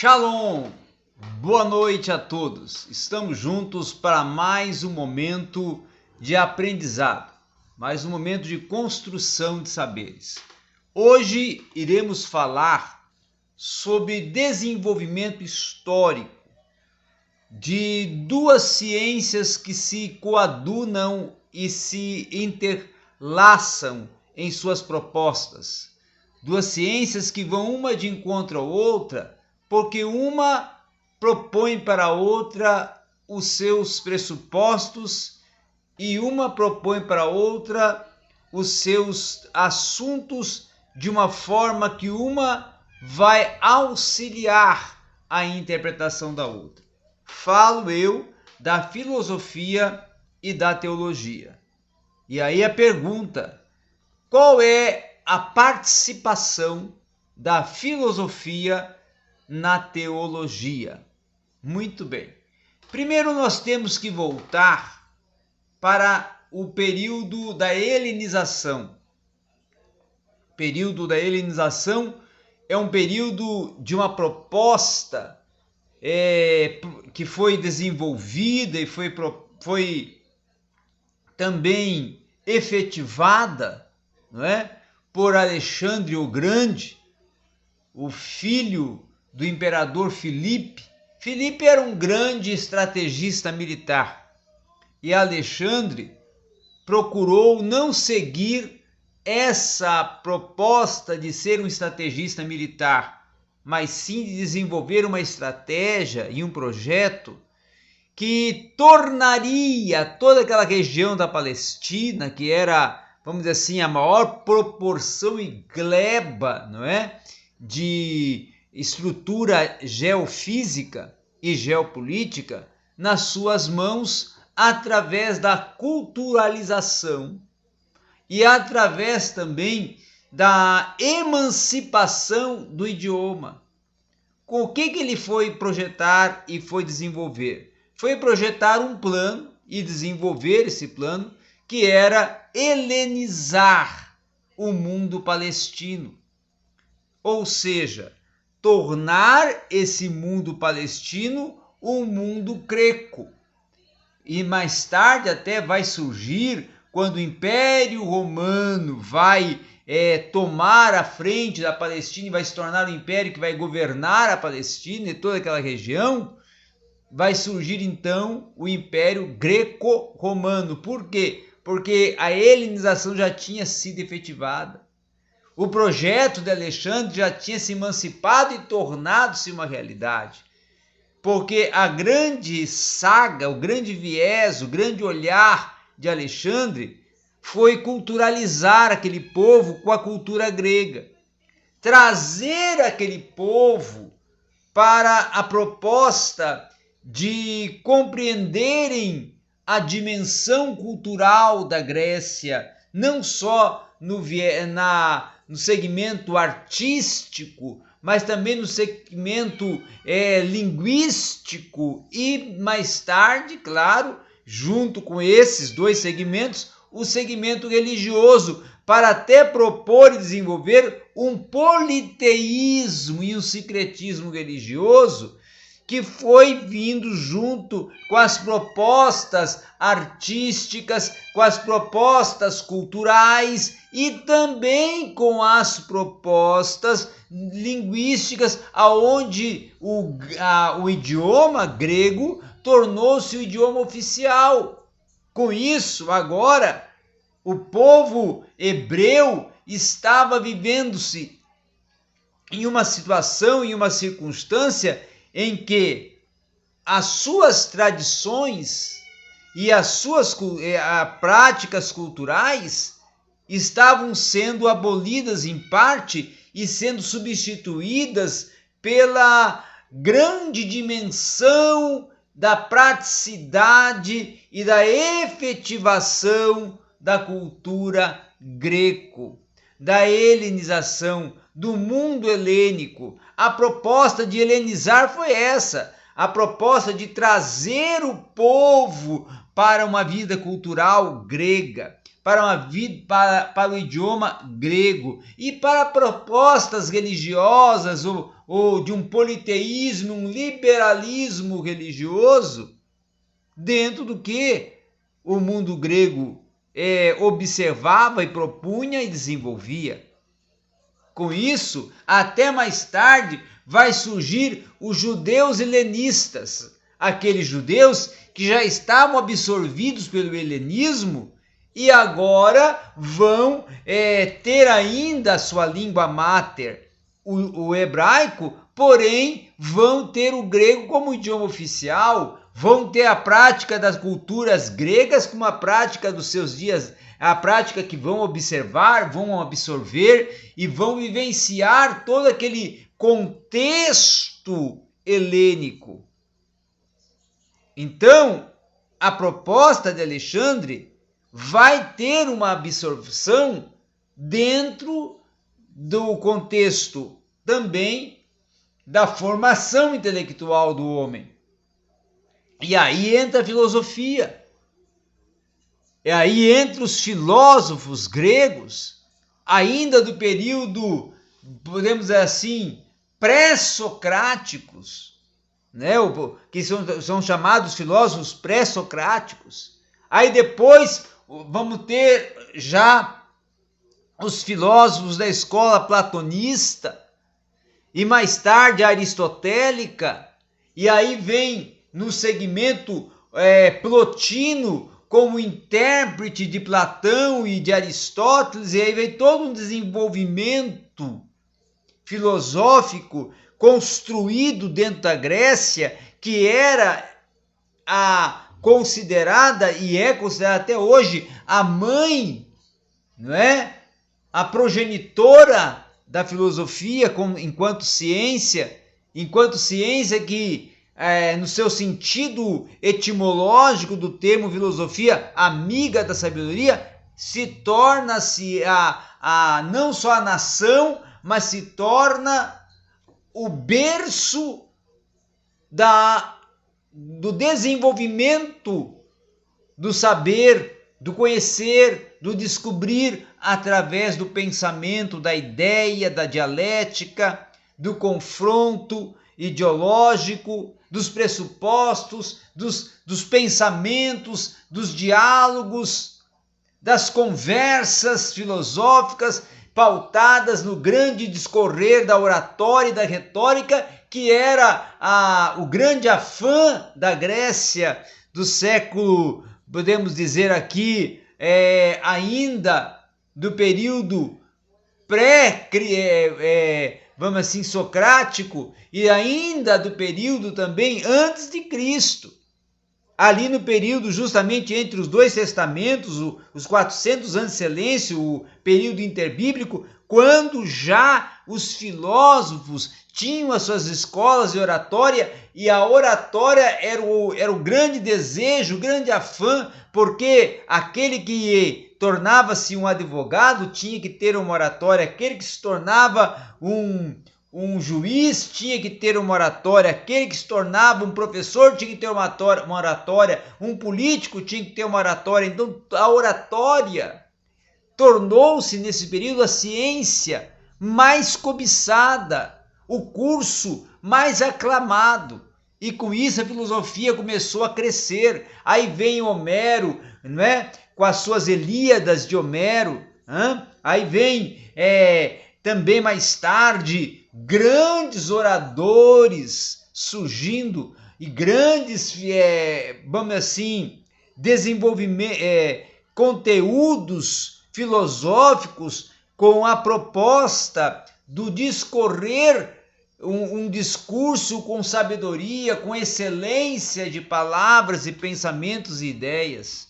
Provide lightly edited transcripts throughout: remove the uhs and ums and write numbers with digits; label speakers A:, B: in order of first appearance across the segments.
A: Shalom! Boa noite a todos. Estamos juntos para mais um momento de aprendizado, mais um momento de construção de saberes. Hoje iremos falar sobre desenvolvimento histórico de duas ciências que se coadunam e se interlaçam em suas propostas. Duas ciências que vão uma de encontro à outra, porque uma propõe para a outra os seus pressupostos e uma propõe para a outra os seus assuntos de uma forma que uma vai auxiliar a interpretação da outra. Falo eu da filosofia e da teologia. E aí a pergunta: qual é a participação da filosofia na teologia? Muito bem. Primeiro nós temos que voltar para o período da helenização. O período da helenização é um período de uma proposta que foi desenvolvida e foi também efetivada, não é? Por Alexandre o Grande, o filho do imperador Filipe. Filipe era um grande estrategista militar e Alexandre procurou não seguir essa proposta de ser um estrategista militar, mas sim de desenvolver uma estratégia e um projeto que tornaria toda aquela região da Palestina, que era, vamos dizer assim, a maior proporção e gleba, não é, de estrutura geofísica e geopolítica, nas suas mãos, através da culturalização e através também da emancipação do idioma. Com o que ele foi projetar e foi desenvolver? Foi projetar um plano e desenvolver esse plano que era helenizar o mundo palestino. Ou seja, tornar esse mundo palestino um mundo greco. E mais tarde até vai surgir, quando o Império Romano vai tomar a frente da Palestina e vai se tornar o império que vai governar a Palestina e toda aquela região, vai surgir então o Império Greco-Romano. Por quê? Porque a helenização já tinha sido efetivada. O projeto de Alexandre já tinha se emancipado e tornado-se uma realidade. Porque a grande saga, o grande viés, o grande olhar de Alexandre foi culturalizar aquele povo com a cultura grega. Trazer aquele povo para a proposta de compreenderem a dimensão cultural da Grécia, não só no segmento artístico, mas também no segmento linguístico e mais tarde, claro, junto com esses dois segmentos, o segmento religioso, para até propor e desenvolver um politeísmo e um sincretismo religioso que foi vindo junto com as propostas artísticas, com as propostas culturais e também com as propostas linguísticas, aonde o idioma grego tornou-se o idioma oficial. Com isso, agora, o povo hebreu estava vivendo-se em uma situação, em uma circunstância em que as suas tradições e as suas práticas culturais estavam sendo abolidas em parte e sendo substituídas pela grande dimensão da praticidade e da efetivação da cultura greco, da helenização, do mundo helênico. A proposta de helenizar foi essa, a proposta de trazer o povo para uma vida cultural grega, para uma vida, para o idioma grego e para propostas religiosas ou de um politeísmo, um liberalismo religioso, dentro do que o mundo grego observava e propunha e desenvolvia. Com isso, até mais tarde, vai surgir os judeus helenistas, aqueles judeus que já estavam absorvidos pelo helenismo e agora vão ter ainda a sua língua máter, o hebraico, porém vão ter o grego como idioma oficial, vão ter a prática das culturas gregas como a prática dos seus dias, a prática que vão observar, vão absorver e vão vivenciar todo aquele contexto helênico. Então, a proposta de Alexandre vai ter uma absorção dentro do contexto também da formação intelectual do homem. E aí entra a filosofia. E aí entra os filósofos gregos, ainda do período, podemos dizer assim, pré-socráticos, né? Que são chamados filósofos pré-socráticos. Aí depois vamos ter já os filósofos da escola platonista e mais tarde a aristotélica, e aí vem no segmento plotino como intérprete de Platão e de Aristóteles, e aí vem todo um desenvolvimento filosófico construído dentro da Grécia, que era considerada e é considerada até hoje a mãe, não é? A progenitora da filosofia enquanto ciência que no seu sentido etimológico do termo filosofia, amiga da sabedoria, se torna-se não só a nação, mas se torna o berço do desenvolvimento do saber, do conhecer, do descobrir através do pensamento, da ideia, da dialética, do confronto ideológico, dos pressupostos, dos pensamentos, dos diálogos, das conversas filosóficas pautadas no grande discorrer da oratória e da retórica, que era o grande afã da Grécia do século, podemos dizer aqui, ainda do período vamos assim, socrático, e ainda do período também antes de Cristo. Ali no período justamente entre os dois testamentos, os 400 anos de silêncio, o período interbíblico, quando já os filósofos tinham as suas escolas de oratória, e a oratória era o grande desejo, o grande afã, porque aquele que tornava-se um advogado tinha que ter uma oratória, aquele que se tornava um juiz tinha que ter uma oratória, aquele que se tornava um professor tinha que ter uma oratória, um político tinha que ter uma oratória. Então a oratória tornou-se nesse período a ciência mais cobiçada, o curso mais aclamado, e com isso a filosofia começou a crescer. Aí vem Homero, não é? Com as suas Ilíadas de Homero, aí vem também mais tarde grandes oradores surgindo e grandes, vamos assim, conteúdos filosóficos com a proposta do discorrer um discurso com sabedoria, com excelência de palavras e pensamentos e ideias.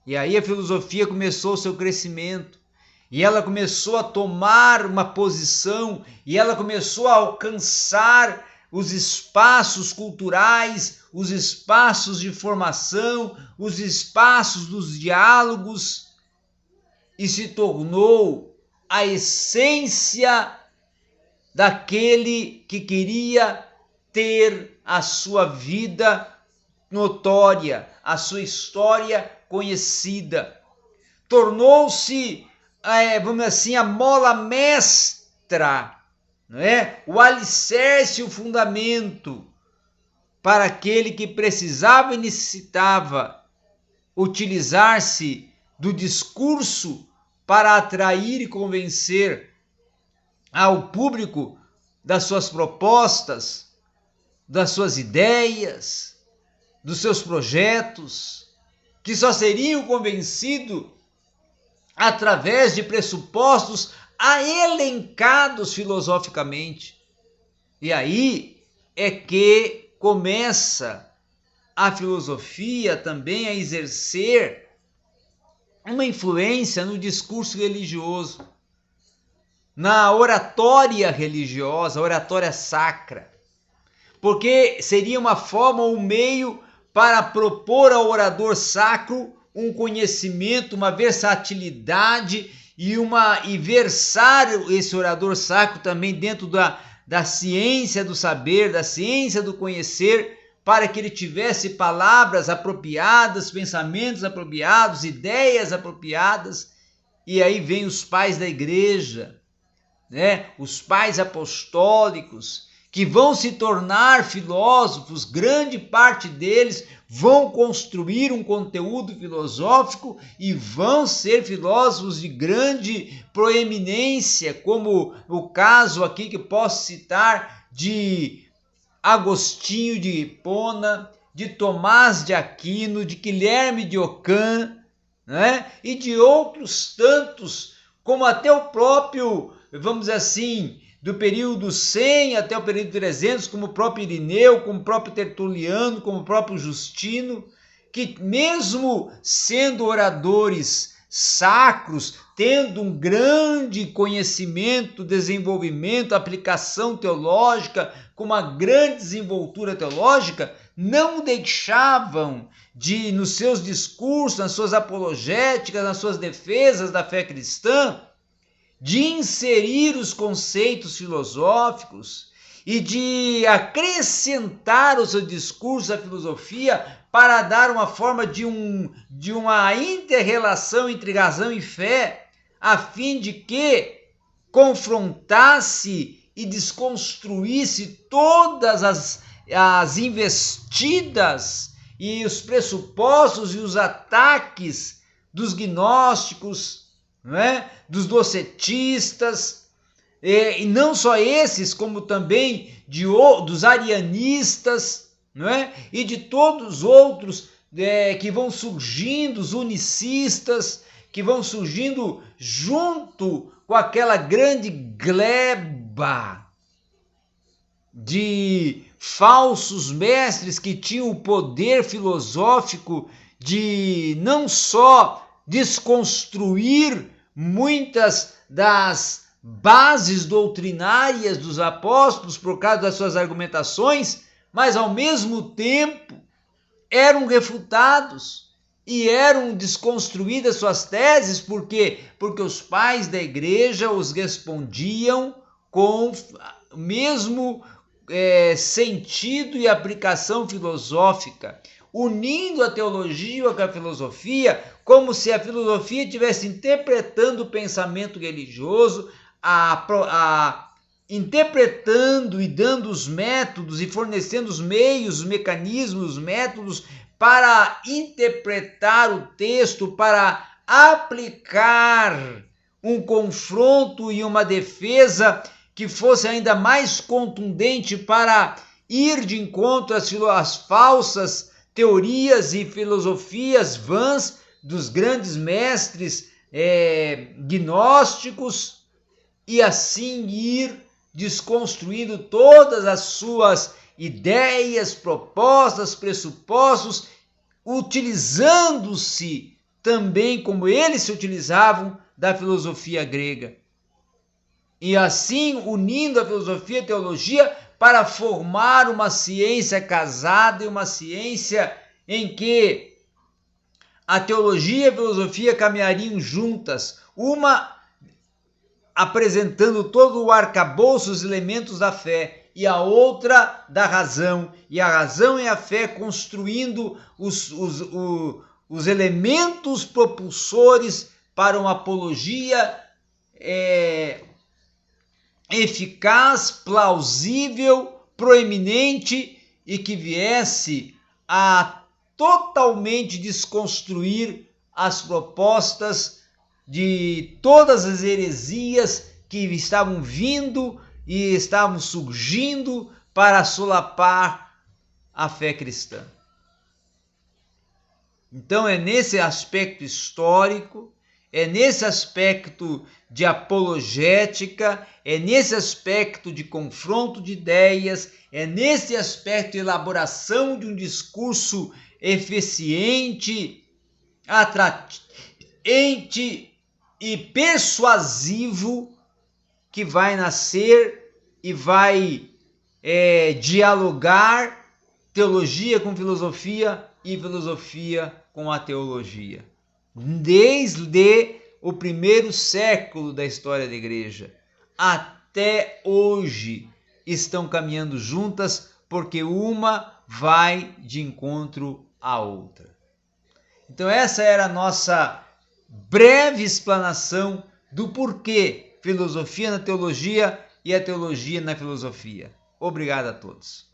A: E aí a filosofia começou o seu crescimento, e ela começou a tomar uma posição, e ela começou a alcançar os espaços culturais, os espaços de formação, os espaços dos diálogos, e se tornou a essência daquele que queria ter a sua vida notória, a sua história conhecida. tornou-se, vamos dizer assim, a mola mestra, não é? O alicerce, o fundamento para aquele que precisava e necessitava utilizar-se do discurso para atrair e convencer ao público das suas propostas, das suas ideias, dos seus projetos, que só seriam convencidos através de pressupostos elencados filosoficamente. E aí é que começa a filosofia também a exercer uma influência no discurso religioso, na oratória religiosa, oratória sacra, porque seria uma forma, um meio para propor ao orador sacro um conhecimento, uma versatilidade e versar esse orador sacro também dentro da ciência do saber, da ciência do conhecer, para que ele tivesse palavras apropriadas, pensamentos apropriados, ideias apropriadas. E aí vem os pais da igreja, né? Os pais apostólicos, que vão se tornar filósofos, grande parte deles vão construir um conteúdo filosófico e vão ser filósofos de grande proeminência, como o caso aqui que posso citar de Agostinho de Hipona, de Tomás de Aquino, de Guilherme de Ockham, né? E de outros tantos, como até o próprio, vamos dizer assim, do período 100 até o período 300, como o próprio Irineu, como o próprio Tertuliano, como o próprio Justino, que mesmo sendo oradores sacros, tendo um grande conhecimento, desenvolvimento, aplicação teológica, com uma grande desenvoltura teológica, não deixavam de, nos seus discursos, nas suas apologéticas, nas suas defesas da fé cristã, de inserir os conceitos filosóficos e de acrescentar o seu discurso à filosofia para dar uma forma de uma inter-relação entre razão e fé, a fim de que confrontasse e desconstruísse todas as investidas e os pressupostos e os ataques dos gnósticos, não é? Dos docetistas, e não só esses, como também dos arianistas, não é? E de todos os outros que vão surgindo, os unicistas, que vão surgindo junto com aquela grande gleba de falsos mestres que tinham o poder filosófico de não só desconstruir muitas das bases doutrinárias dos apóstolos por causa das suas argumentações, mas ao mesmo tempo eram refutados e eram desconstruídas suas teses, porque os pais da igreja os respondiam com o mesmo sentido e aplicação filosófica, unindo a teologia com a filosofia, como se a filosofia estivesse interpretando o pensamento religioso, interpretando e dando os métodos e fornecendo os meios, os mecanismos, os métodos para interpretar o texto, para aplicar um confronto e uma defesa que fosse ainda mais contundente para ir de encontro às falsas teorias e filosofias vãs dos grandes mestres gnósticos, e assim ir desconstruindo todas as suas ideias, propostas, pressupostos, utilizando-se também, como eles se utilizavam, da filosofia grega. E assim unindo a filosofia e a teologia para formar uma ciência casada e uma ciência em que a teologia e a filosofia caminhariam juntas, uma apresentando todo o arcabouço, os elementos da fé, e a outra da razão, e a razão e a fé construindo os elementos propulsores para uma apologia eficaz, plausível, proeminente e que viesse a totalmente desconstruir as propostas de todas as heresias que estavam vindo e estavam surgindo para solapar a fé cristã. Então é nesse aspecto histórico, é nesse aspecto de apologética, é nesse aspecto de confronto de ideias, é nesse aspecto de elaboração de um discurso eficiente, atraente e persuasivo que vai nascer e vai dialogar teologia com filosofia e filosofia com a teologia. Desde o primeiro século da história da igreja até hoje estão caminhando juntas, porque uma vai de encontro à outra. Então essa era a nossa breve explanação do porquê filosofia na teologia e a teologia na filosofia. Obrigado a todos.